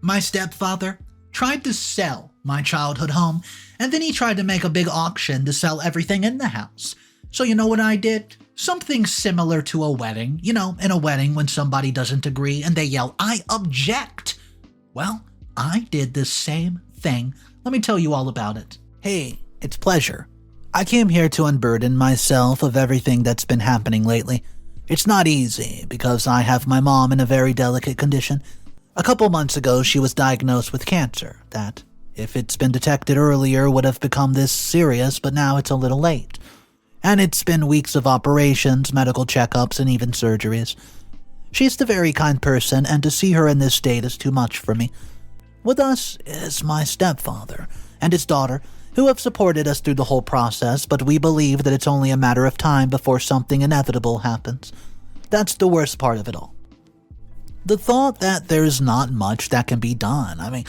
My stepfather tried to sell my childhood home, and then he tried to make a big auction to sell everything in the house. So you know what I did? Something similar to a wedding. You know, in a wedding when somebody doesn't agree and they yell, "I object." Well, I did the same thing. Let me tell you all about it. Hey, it's Pleasure. I came here to unburden myself of everything that's been happening lately. It's not easy because I have my mom in a very delicate condition. A couple months ago, she was diagnosed with cancer that, if it's been detected earlier, would have become this serious, but now it's a little late. And it's been weeks of operations, medical checkups, and even surgeries. She's a very kind person, and to see her in this state is too much for me. With us is my stepfather and his daughter, who have supported us through the whole process, but we believe that it's only a matter of time before something inevitable happens. That's the worst part of it all. The thought that there's not much that can be done. I mean,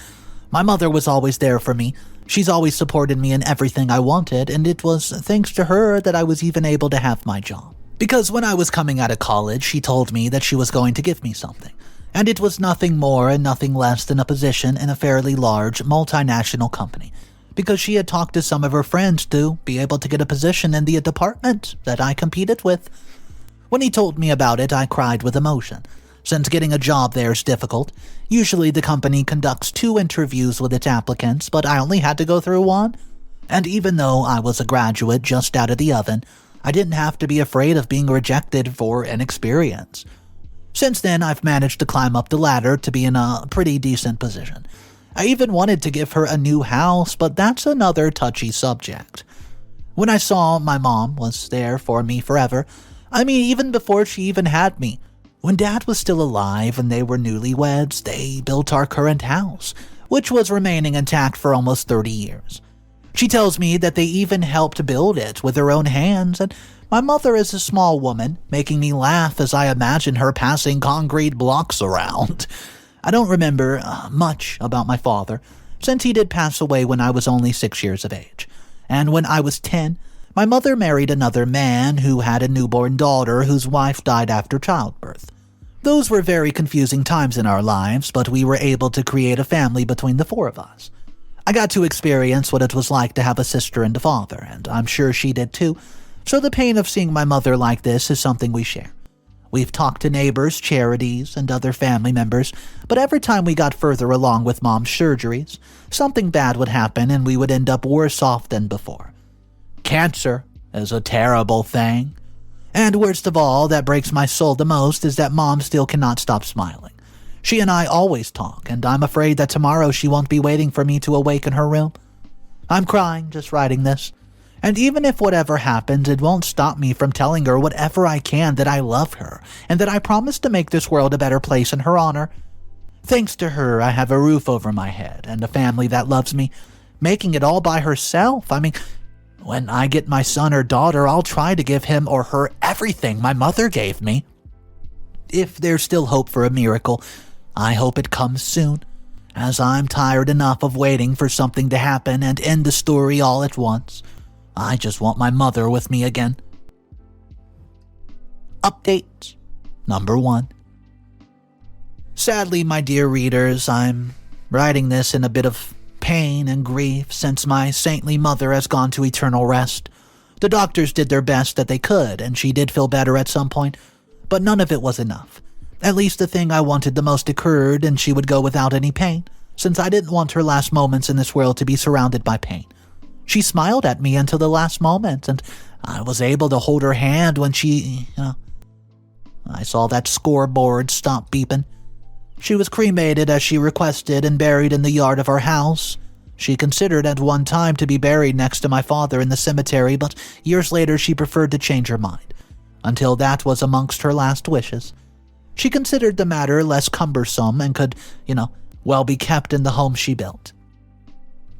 my mother was always there for me. She's always supported me in everything I wanted, and it was thanks to her that I was even able to have my job. Because when I was coming out of college, she told me that she was going to give me something. And it was nothing more and nothing less than a position in a fairly large multinational company. Because she had talked to some of her friends to be able to get a position in the department that I competed with. When he told me about it, I cried with emotion. Since getting a job there is difficult, usually the company conducts 2 interviews with its applicants, but I only had to go through 1. And even though I was a graduate just out of the oven, I didn't have to be afraid of being rejected for inexperience. Since then, I've managed to climb up the ladder to be in a pretty decent position. I even wanted to give her a new house, but that's another touchy subject. When I saw my mom was there for me forever, I mean even before she even had me, when Dad was still alive and they were newlyweds, they built our current house, which was remaining intact for almost 30 years. She tells me that they even helped build it with their own hands, and my mother is a small woman, making me laugh as I imagine her passing concrete blocks around. I don't remember much about my father, since he did pass away when I was only 6 years of age. And when I was 10, my mother married another man who had a newborn daughter whose wife died after childbirth. Those were very confusing times in our lives, but we were able to create a family between the 4 of us. I got to experience what it was like to have a sister and a father, and I'm sure she did too, so the pain of seeing my mother like this is something we share. We've talked to neighbors, charities, and other family members, but every time we got further along with Mom's surgeries, something bad would happen and we would end up worse off than before. Cancer is a terrible thing. And worst of all, that breaks my soul the most is that Mom still cannot stop smiling. She and I always talk, and I'm afraid that tomorrow she won't be waiting for me to awake in her room. I'm crying just writing this. And even if whatever happens, it won't stop me from telling her whatever I can that I love her, and that I promise to make this world a better place in her honor. Thanks to her, I have a roof over my head, and a family that loves me, making it all by herself. I mean, when I get my son or daughter, I'll try to give him or her everything my mother gave me. If there's still hope for a miracle, I hope it comes soon, as I'm tired enough of waiting for something to happen and end the story all at once. I just want my mother with me again. Update number 1. Sadly, my dear readers, I'm writing this in a bit of pain and grief since my saintly mother has gone to eternal rest. The doctors did their best that they could, and she did feel better at some point, but none of it was enough. At least the thing I wanted the most occurred, and she would go without any pain, since I didn't want her last moments in this world to be surrounded by pain. She smiled at me until the last moment, and I was able to hold her hand when I saw that scoreboard stop beeping. She was cremated as she requested and buried in the yard of our house. She considered at one time to be buried next to my father in the cemetery, but years later she preferred to change her mind, until that was amongst her last wishes. She considered the matter less cumbersome and could, well be kept in the home she built.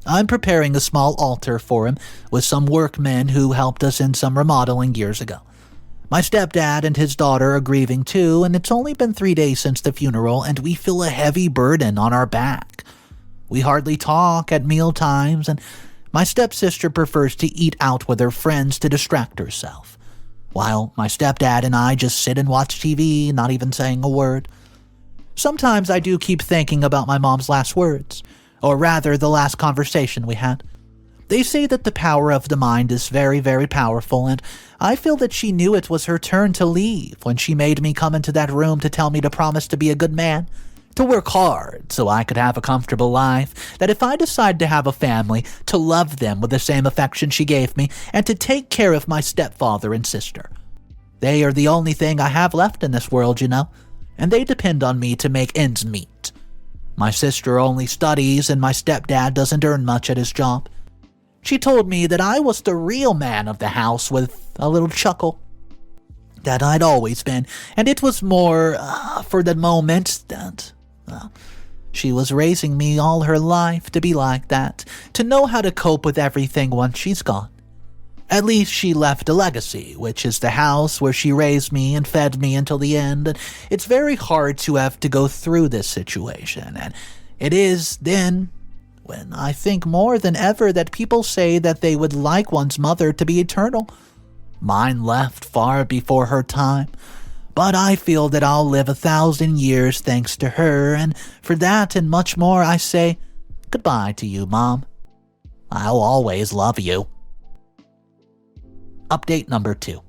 I'm preparing a small altar for him with some workmen who helped us in some remodeling years ago. My stepdad and his daughter are grieving too, and it's only been 3 days since the funeral, and we feel a heavy burden on our back. We hardly talk at meal times, and my stepsister prefers to eat out with her friends to distract herself, while my stepdad and I just sit and watch TV, not even saying a word. Sometimes I do keep thinking about my mom's last words, or rather the last conversation we had. They say that the power of the mind is very, very powerful, and I feel that she knew it was her turn to leave when she made me come into that room to tell me to promise to be a good man, to work hard so I could have a comfortable life, that if I decide to have a family, to love them with the same affection she gave me, and to take care of my stepfather and sister. They are the only thing I have left in this world, you know, and they depend on me to make ends meet. My sister only studies, and my stepdad doesn't earn much at his job. She told me that I was the real man of the house with a little chuckle. That I'd always been, and it was more for the moment that she was raising me all her life to be like that, to know how to cope with everything once she's gone. At least she left a legacy, which is the house where she raised me and fed me until the end, and it's very hard to have to go through this situation, and it is then when I think more than ever that people say that they would like one's mother to be eternal. Mine left far before her time, but I feel that I'll live 1,000 years thanks to her, and for that and much more I say goodbye to you, Mom. I'll always love you. Update number 2.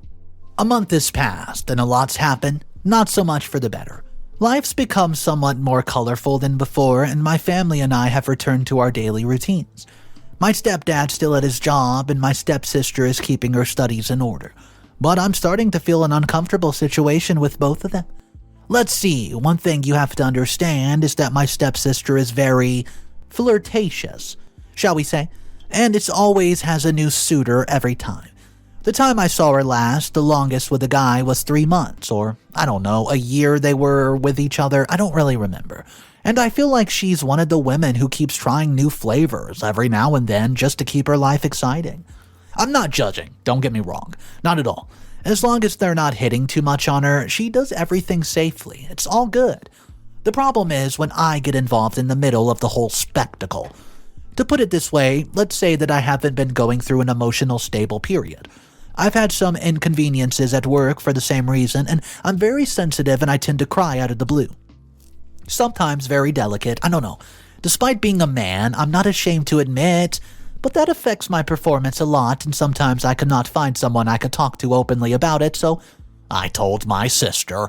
A month has passed and a lot's happened, not so much for the better. Life's become somewhat more colorful than before, and my family and I have returned to our daily routines. My stepdad's still at his job, and my stepsister is keeping her studies in order. But I'm starting to feel an uncomfortable situation with both of them. Let's see, one thing you have to understand is that my stepsister is very flirtatious, shall we say, and it always has a new suitor every time. The time I saw her last, the longest with a guy, was 3 months, or, I don't know, a year they were with each other. I don't really remember. And I feel like she's one of the women who keeps trying new flavors every now and then just to keep her life exciting. I'm not judging, don't get me wrong. Not at all. As long as they're not hitting too much on her, she does everything safely. It's all good. The problem is when I get involved in the middle of the whole spectacle. To put it this way, let's say that I haven't been going through an emotional stable period. I've had some inconveniences at work for the same reason, and I'm very sensitive and I tend to cry out of the blue. Sometimes very delicate, I don't know. Despite being a man, I'm not ashamed to admit, but that affects my performance a lot, and sometimes I could not find someone I could talk to openly about it, so I told my sister.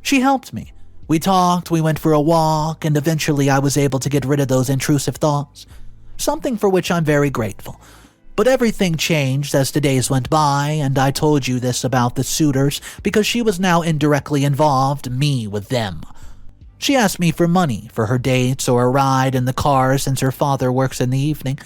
She helped me. We talked, we went for a walk, and eventually I was able to get rid of those intrusive thoughts. Something for which I'm very grateful. But everything changed as the days went by, and I told you this about the suitors because she was now indirectly involved, me with them. She asked me for money for her dates or a ride in the car since her father works in the evening.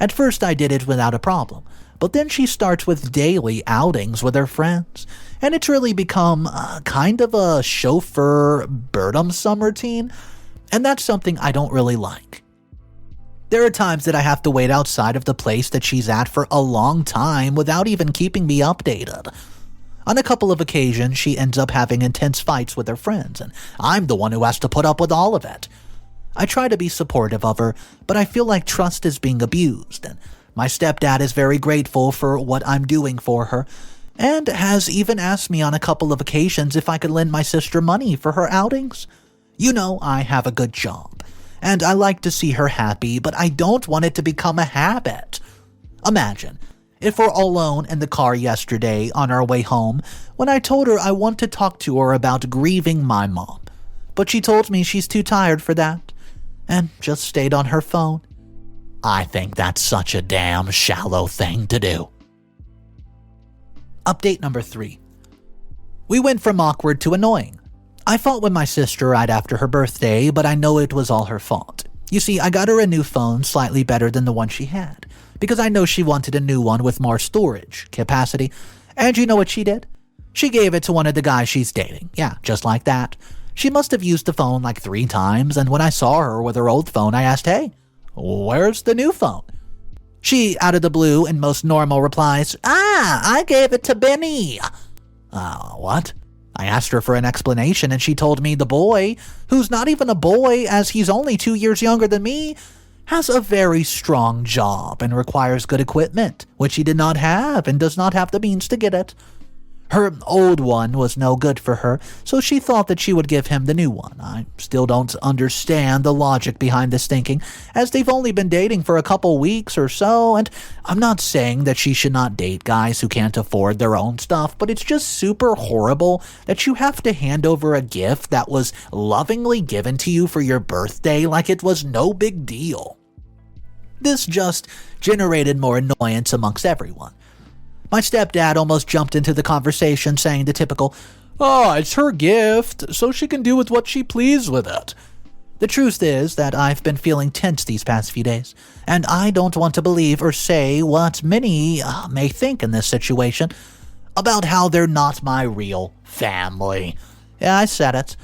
At first I did it without a problem, but then she starts with daily outings with her friends, and it's really become kind of a chauffeur burdensome routine, and that's something I don't really like. There are times that I have to wait outside of the place that she's at for a long time without even keeping me updated. On a couple of occasions, she ends up having intense fights with her friends, and I'm the one who has to put up with all of it. I try to be supportive of her, but I feel like trust is being abused, and my stepdad is very grateful for what I'm doing for her, and has even asked me on a couple of occasions if I could lend my sister money for her outings. You know, I have a good job. And I like to see her happy, but I don't want it to become a habit. Imagine, if we're alone in the car yesterday on our way home, when I told her I want to talk to her about grieving my mom. But she told me she's too tired for that, and just stayed on her phone. I think that's such a damn shallow thing to do. Update number 3. We went from awkward to annoying. I fought with my sister right after her birthday, but I know it was all her fault. You see, I got her a new phone slightly better than the one she had, because I know she wanted a new one with more storage capacity. And you know what she did? She gave it to one of the guys she's dating. Yeah, just like that. She must have used the phone like 3 times, and when I saw her with her old phone, I asked, "Hey, where's the new phone?" She, out of the blue and most normal, replies, I gave it to Benny." What? I asked her for an explanation, and she told me the boy, who's not even a boy as he's only 2 years younger than me, has a very strong job and requires good equipment, which he did not have and does not have the means to get it. Her old one was no good for her, so she thought that she would give him the new one. I still don't understand the logic behind this thinking, as they've only been dating for a couple weeks or so, and I'm not saying that she should not date guys who can't afford their own stuff, but it's just super horrible that you have to hand over a gift that was lovingly given to you for your birthday like it was no big deal. This just generated more annoyance amongst everyone. My stepdad almost jumped into the conversation, saying the typical, "Oh, it's her gift, so she can do with what she pleases with it." The truth is that I've been feeling tense these past few days, and I don't want to believe or say what many may think in this situation about how they're not my real family. Yeah, I said it.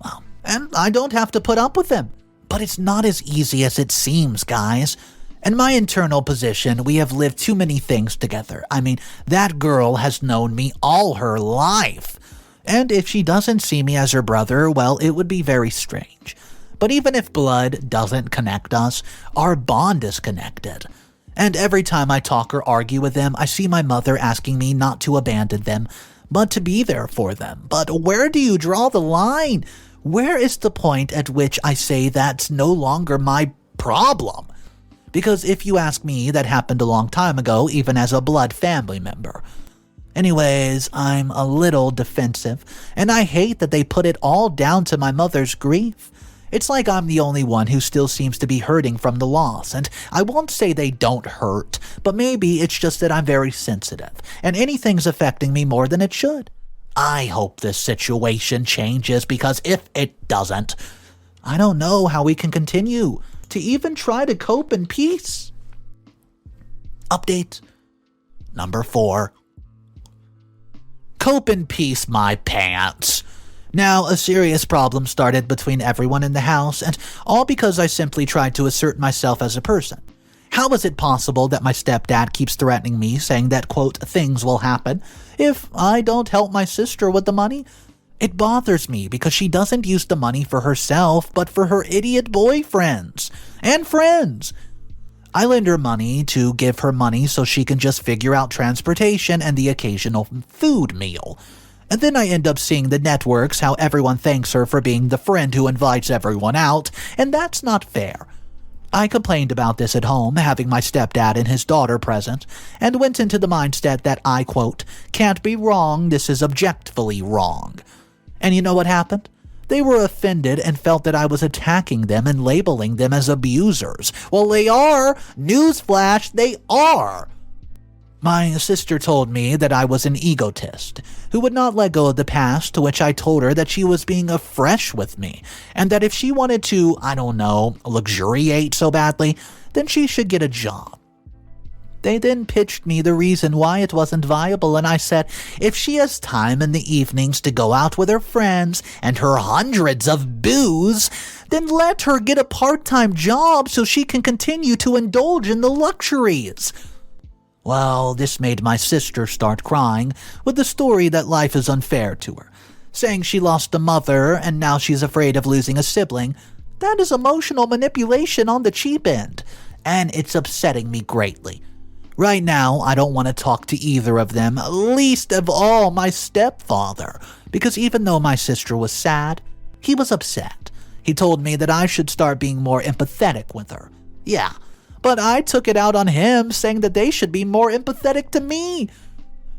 Well, and I don't have to put up with them. But it's not as easy as it seems, guys. In my internal position, we have lived too many things together. I mean, that girl has known me all her life. And if she doesn't see me as her brother, well, it would be very strange. But even if blood doesn't connect us, our bond is connected. And every time I talk or argue with them, I see my mother asking me not to abandon them, but to be there for them. But where do you draw the line? Where is the point at which I say that's no longer my problem? Because if you ask me, that happened a long time ago, even as a blood family member. Anyways, I'm a little defensive, and I hate that they put it all down to my mother's grief. It's like I'm the only one who still seems to be hurting from the loss, and I won't say they don't hurt, but maybe it's just that I'm very sensitive, and anything's affecting me more than it should. I hope this situation changes, because if it doesn't, I don't know how we can continue to even try to cope in peace. Update number 4. Cope in peace, my pants. Now, a serious problem started between everyone in the house, and all because I simply tried to assert myself as a person. How is it possible that my stepdad keeps threatening me, saying that, quote, things will happen if I don't help my sister with the money? It bothers me because she doesn't use the money for herself, but for her idiot boyfriends and friends. I lend her money to give her money so she can just figure out transportation and the occasional food meal. And then I end up seeing the networks how everyone thanks her for being the friend who invites everyone out, and that's not fair. I complained about this at home, having my stepdad and his daughter present, and went into the mindset that I, quote, can't be wrong, this is objectively wrong. And you know what happened? They were offended and felt that I was attacking them and labeling them as abusers. Well, they are. Newsflash, they are. My sister told me that I was an egotist who would not let go of the past, to which I told her that she was being afresh with me, and that if she wanted to, I don't know, luxuriate so badly, then she should get a job. They then pitched me the reason why it wasn't viable, and I said, if she has time in the evenings to go out with her friends and her hundreds of booze, then let her get a part-time job so she can continue to indulge in the luxuries. Well, this made my sister start crying with the story that life is unfair to her, saying she lost a mother and now she's afraid of losing a sibling. That is emotional manipulation on the cheap end, and it's upsetting me greatly. Right now, I don't want to talk to either of them, least of all my stepfather, because even though my sister was sad, he was upset. He told me that I should start being more empathetic with her. Yeah, but I took it out on him, saying that they should be more empathetic to me.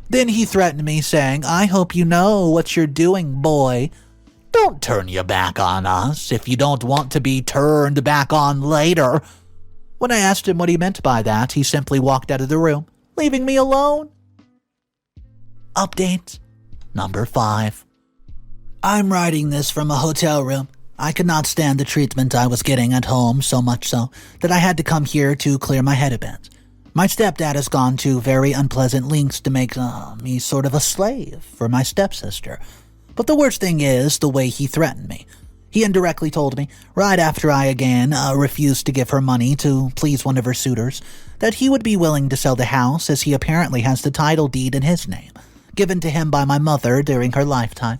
Then he threatened me, saying, I hope you know what you're doing, boy. Don't turn your back on us if you don't want to be turned back on later. When I asked him what he meant by that, he simply walked out of the room, leaving me alone. Update number 5. I'm writing this from a hotel room. I could not stand the treatment I was getting at home, so much so that I had to come here to clear my head a bit. My stepdad has gone to very unpleasant lengths to make me sort of a slave for my stepsister. But the worst thing is the way he threatened me. He indirectly told me, right after I again refused to give her money to please one of her suitors, that he would be willing to sell the house as he apparently has the title deed in his name, given to him by my mother during her lifetime.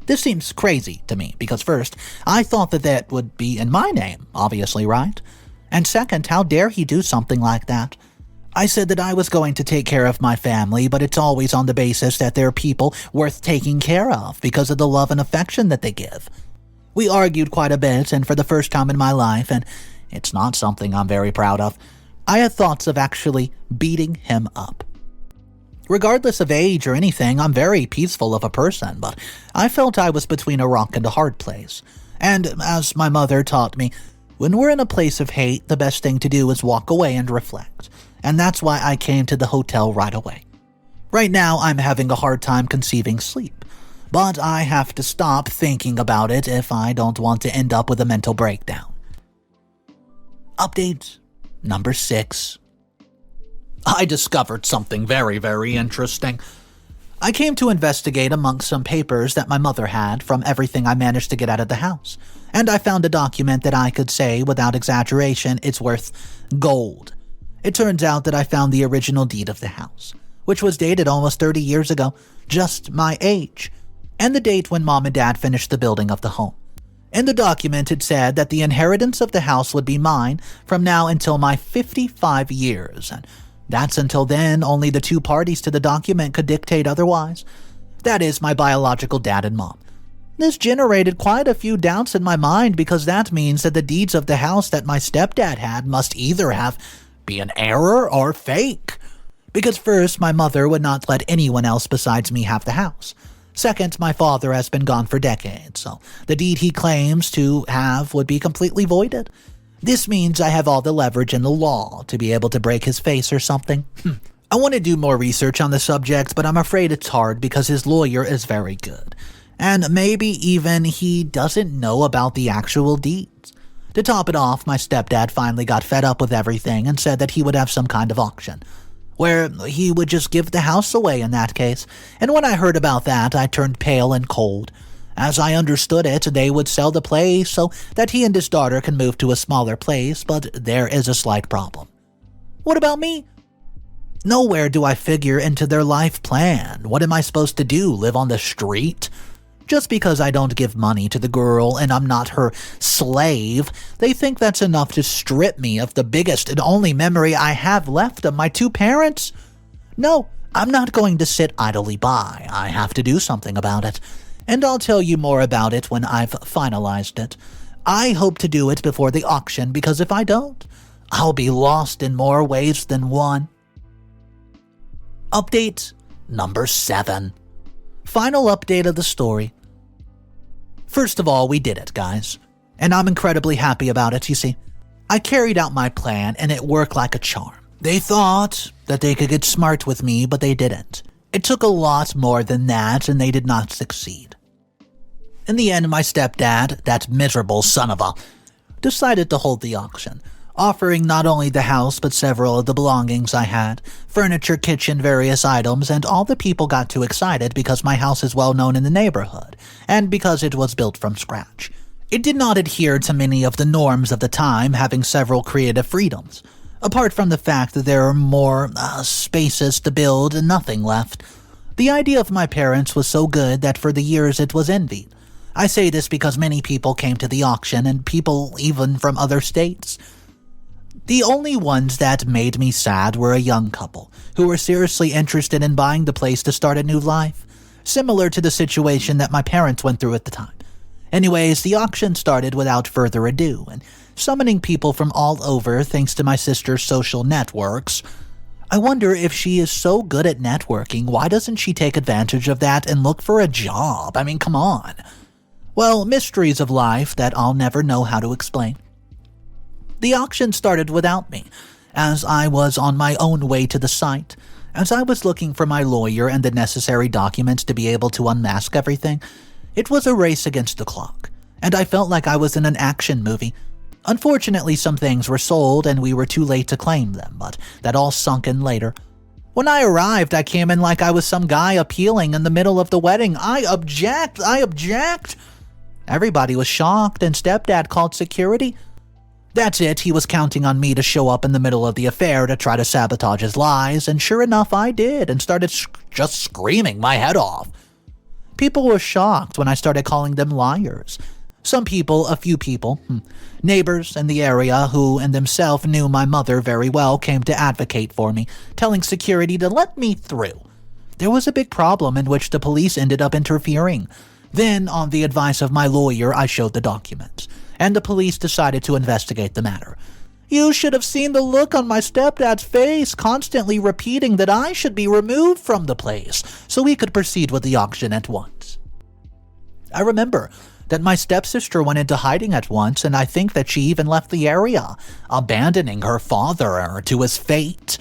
This seems crazy to me, because first, I thought that would be in my name, obviously, right? And second, how dare he do something like that? I said that I was going to take care of my family, but it's always on the basis that they're people worth taking care of because of the love and affection that they give. We argued quite a bit, and for the first time in my life, and it's not something I'm very proud of, I had thoughts of actually beating him up. Regardless of age or anything, I'm very peaceful of a person, but I felt I was between a rock and a hard place. And as my mother taught me, when we're in a place of hate, the best thing to do is walk away and reflect. And that's why I came to the hotel right away. Right now, I'm having a hard time conceiving sleep, but I have to stop thinking about it if I don't want to end up with a mental breakdown. Update number 6. I discovered something very, very interesting. I came to investigate amongst some papers that my mother had from everything I managed to get out of the house, and I found a document that I could say, without exaggeration, it's worth gold. It turns out that I found the original deed of the house, which was dated almost 30 years ago, just my age, and the date when Mom and Dad finished the building of the home. In the document, it said that the inheritance of the house would be mine from now until my 55 years, and that's until then only the two parties to the document could dictate otherwise. That is, my biological dad and mom. This generated quite a few doubts in my mind because that means that the deeds of the house that my stepdad had must either have be an error or fake. Because first, my mother would not let anyone else besides me have the house. Second, my father has been gone for decades, so the deed he claims to have would be completely voided. This means I have all the leverage in the law to be able to break his face or something. I want to do more research on the subject, but I'm afraid it's hard because his lawyer is very good. And maybe even he doesn't know about the actual deeds. To top it off, my stepdad finally got fed up with everything and said that he would have some kind of auction, where he would just give the house away in that case. And when I heard about that, I turned pale and cold. As I understood it, they would sell the place so that he and his daughter can move to a smaller place, but there is a slight problem. What about me? Nowhere do I figure into their life plan. What am I supposed to do, live on the street? Just because I don't give money to the girl and I'm not her slave, they think that's enough to strip me of the biggest and only memory I have left of my two parents? No, I'm not going to sit idly by. I have to do something about it. And I'll tell you more about it when I've finalized it. I hope to do it before the auction because if I don't, I'll be lost in more ways than one. Update number 7. Final update of the story. First of all, we did it, guys. And I'm incredibly happy about it, you see. I carried out my plan and it worked like a charm. They thought that they could get smart with me, but they didn't. It took a lot more than that and they did not succeed. In the end, my stepdad, that miserable son of a, decided to hold the auction, offering not only the house but several of the belongings I had, furniture, kitchen, various items, and all the people got too excited because my house is well known in the neighborhood, and because it was built from scratch. It did not adhere to many of the norms of the time, having several creative freedoms. Apart from the fact that there are more spaces to build and nothing left. The idea of my parents was so good that for the years it was envied. I say this because many people came to the auction, and people even from other states. The only ones that made me sad were a young couple, who were seriously interested in buying the place to start a new life, similar to the situation that my parents went through at the time. Anyways, the auction started without further ado, and summoning people from all over thanks to my sister's social networks. I wonder if she is so good at networking, why doesn't she take advantage of that and look for a job? I mean, come on. Well, mysteries of life that I'll never know how to explain. The auction started without me, as I was on my own way to the site. As I was looking for my lawyer and the necessary documents to be able to unmask everything, it was a race against the clock, and I felt like I was in an action movie. Unfortunately, some things were sold and we were too late to claim them, but that all sunk in later. When I arrived, I came in like I was some guy appealing in the middle of the wedding. I object! Everybody was shocked, and Stepdad called security. That's it, he was counting on me to show up in the middle of the affair to try to sabotage his lies, and sure enough I did, and started just screaming my head off. People were shocked when I started calling them liars. Some people, a few people, neighbors in the area who in themselves knew my mother very well came to advocate for me, telling security to let me through. There was a big problem in which the police ended up interfering. Then, on the advice of my lawyer, I showed the documents, and the police decided to investigate the matter. You should have seen the look on my stepdad's face, constantly repeating that I should be removed from the place so we could proceed with the auction at once. I remember that my stepsister went into hiding at once, and I think that she even left the area, abandoning her father to his fate.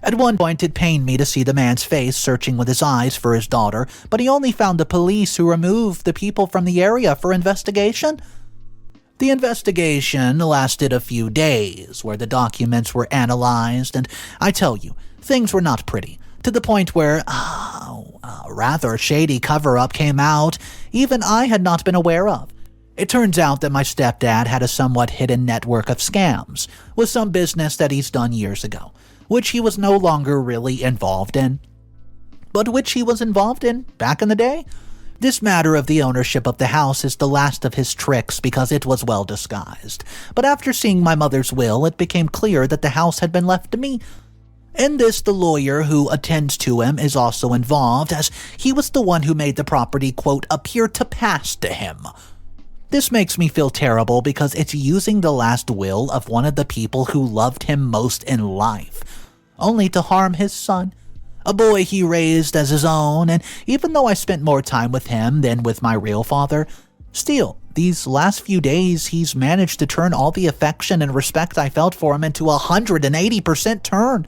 At one point, it pained me to see the man's face searching with his eyes for his daughter, but he only found the police who removed the people from the area for investigation. The investigation lasted a few days, where the documents were analyzed, and I tell you, things were not pretty, to the point where a rather shady cover-up came out even I had not been aware of. It turns out that my stepdad had a somewhat hidden network of scams, with some business that he's done years ago, which he was no longer really involved in, but which he was involved in back in the day. This matter of the ownership of the house is the last of his tricks because it was well disguised. But after seeing my mother's will, it became clear that the house had been left to me. In this, the lawyer who attends to him is also involved, as he was the one who made the property, quote, appear to pass to him. This makes me feel terrible because it's using the last will of one of the people who loved him most in life, only to harm his son. A boy he raised as his own, and even though I spent more time with him than with my real father, still, these last few days he's managed to turn all the affection and respect I felt for him into 180% turn.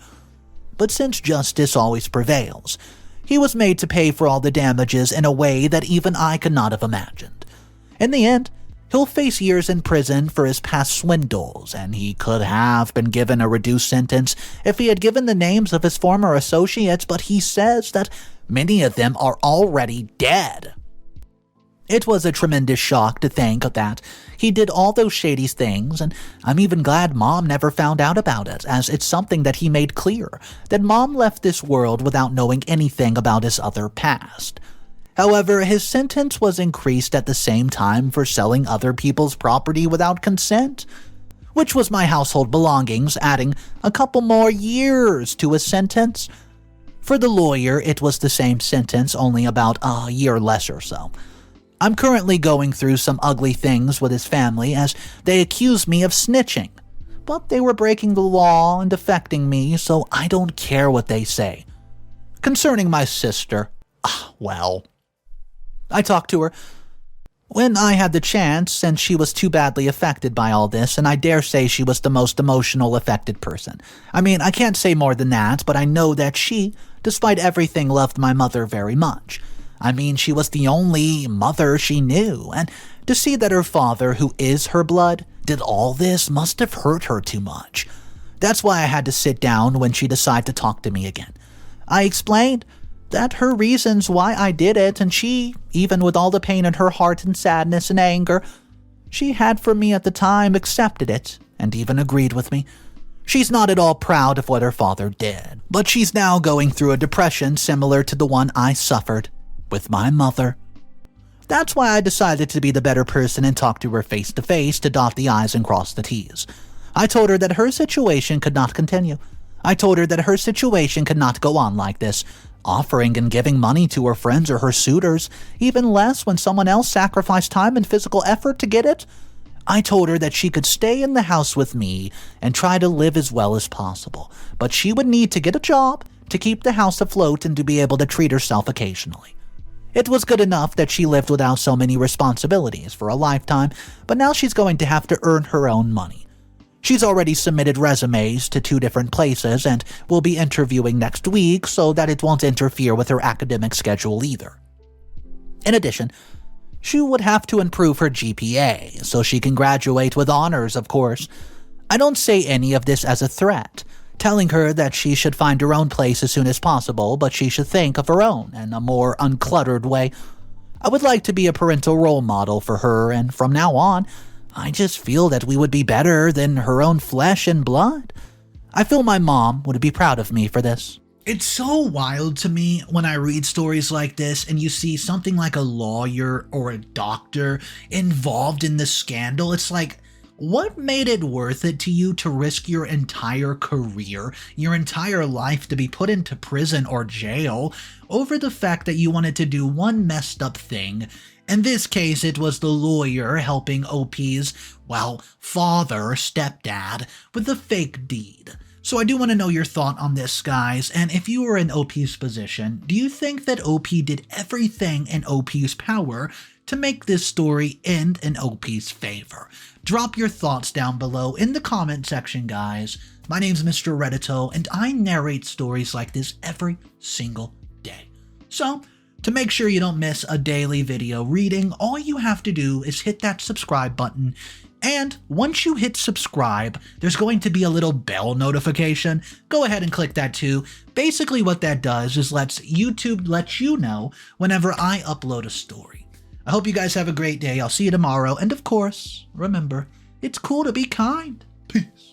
But since justice always prevails, he was made to pay for all the damages in a way that even I could not have imagined. In the end, he'll face years in prison for his past swindles, and he could have been given a reduced sentence if he had given the names of his former associates, but he says that many of them are already dead. It was a tremendous shock to think that he did all those shady things, and I'm even glad Mom never found out about it, as it's something that he made clear, that Mom left this world without knowing anything about his other past. However, his sentence was increased at the same time for selling other people's property without consent, which was my household belongings, adding a couple more years to his sentence. For the lawyer, it was the same sentence, only about a year less or so. I'm currently going through some ugly things with his family as they accuse me of snitching, but they were breaking the law and affecting me, so I don't care what they say. Concerning my sister, well, I talked to her when I had the chance, since she was too badly affected by all this, and I dare say she was the most emotional affected person. I mean, I can't say more than that, but I know that she, despite everything, loved my mother very much. I mean, she was the only mother she knew, and to see that her father, who is her blood, did all this must have hurt her too much. That's why I had to sit down when she decided to talk to me again. I explained that her reasons why I did it, and she, even with all the pain in her heart and sadness and anger she had for me at the time, accepted it and even agreed with me. She's not at all proud of what her father did, but she's now going through a depression similar to the one I suffered with my mother. That's why I decided to be the better person and talk to her face to face to dot the I's and cross the T's. I told her that her situation could not continue. I told her that her situation could not go on like this, offering and giving money to her friends or her suitors, even less when someone else sacrificed time and physical effort to get it. I told her that she could stay in the house with me and try to live as well as possible, but she would need to get a job to keep the house afloat and to be able to treat herself occasionally. It was good enough that she lived without so many responsibilities for a lifetime, but now she's going to have to earn her own money. She's already submitted resumes to 2 different places and will be interviewing next week so that it won't interfere with her academic schedule either. In addition, she would have to improve her GPA so she can graduate with honors, of course. I don't say any of this as a threat, telling her that she should find her own place as soon as possible, but she should think of her own in a more uncluttered way. I would like to be a parental role model for her, and from now on, I just feel that we would be better than her own flesh and blood. I feel my mom would be proud of me for this. It's so wild to me when I read stories like this and you see something like a lawyer or a doctor involved in the scandal. It's like, what made it worth it to you to risk your entire career, your entire life to be put into prison or jail over the fact that you wanted to do one messed up thing? In this case, it was the lawyer helping OP's, well, father, stepdad, with the fake deed. So I do want to know your thought on this, guys, and if you were in OP's position, do you think that OP did everything in OP's power to make this story end in OP's favor? Drop your thoughts down below in the comment section, guys. My name's Mr. Reddito, and I narrate stories like this every single day. So, to make sure you don't miss a daily video reading, all you have to do is hit that subscribe button. And once you hit subscribe, there's going to be a little bell notification. Go ahead and click that too. Basically what that does is lets YouTube let you know whenever I upload a story. I hope you guys have a great day. I'll see you tomorrow. And of course, remember, it's cool to be kind. Peace.